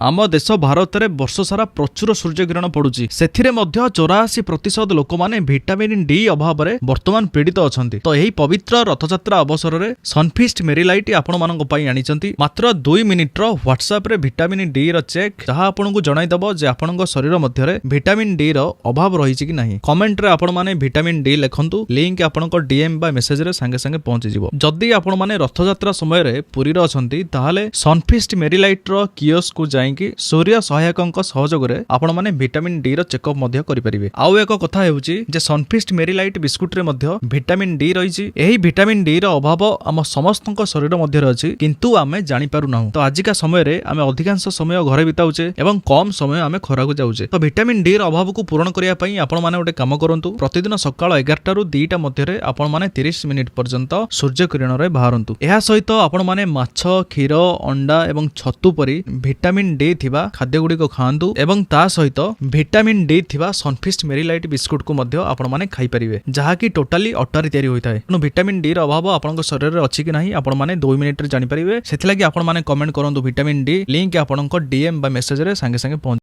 आम देश भारत में वर्ष सारा प्रचुर सूर्यकिरण पड़ुछि सेथिरे मध्य 84% लोक माने विटामिन डी अभाव में वर्तमान पीड़ित अछंती। तो यही पवित्र रथयात्रा अवसर में सनफिस्ट मेरीलाइट आपण मानक पई आनिचंती। मात्र 2 मिनिट व्हाट्सएप रे विटामिन डी रो चेक जहां आपनको जणाइदबो जे आपनक शरीर मध्य रे विटामिन डी रो अभाव रहिछि कि नाही। कमेंट रे आपण माने विटामिन डी लिखंतु, लिंक आपनक डीएम बा मेसेज रे संगे संगे पहुंची जिवो। जदि आपण माने रथयात्रा समय रे पुरी रो अछंती ताहाले सनफिस्ट मेरीलाइट रो कियोस्क को जाइंकी सूर्य सहायकंक सहयोग रे आपण माने विटामिन डी रो चेकअप मध्य करि परिबे। आउ एक कथा हेउची जे सनफिस्ट मेरीलाइट बिस्कुट रे मध्य विटामिन डी रहिछि। एही विटामिन डी रो अभाव आम समस्तक शरीर मध्य रे अछि, किंतु आमे जानि पारु नाहु। तो आजिका समय रे आमे अधिकांश समय घरे बिताउचे एवं कम समय आमे खरा को जाउचे। तो विटामिन डी रो अभाव को पूर्ण करिया पई आपण माने ओटे काम करंतु। प्रतिदिन सकाळ 11 रु 2टा मध्य रे आपण माने 30 मिनिट पर्यंत सूर्य किरण रे बाहरंतु। एहा सहित आपण माने माछ, क्षीर, अंडा एवं छतु परी विटामिन डी थिबा खाद्य गुडी को खांतु एवं ता सहित विटामिन डी थिबा सनफिस्ट मेरीलाइट बिस्कुट को मध्य आपण माने खाई परिबे, जहा कि टोटली अटारी तयारी होइताय। नो विटामिन डी रो अभाव आपनक शरीर रे अछि कि नाही आपण माने 2 मिनिट रे जानि परिबे। सेथिलागि आपण माने कमेंट करंतु विटामिन डी, लिंक आपनक डीएम बा मेसेज रे संगे संगे पहुंच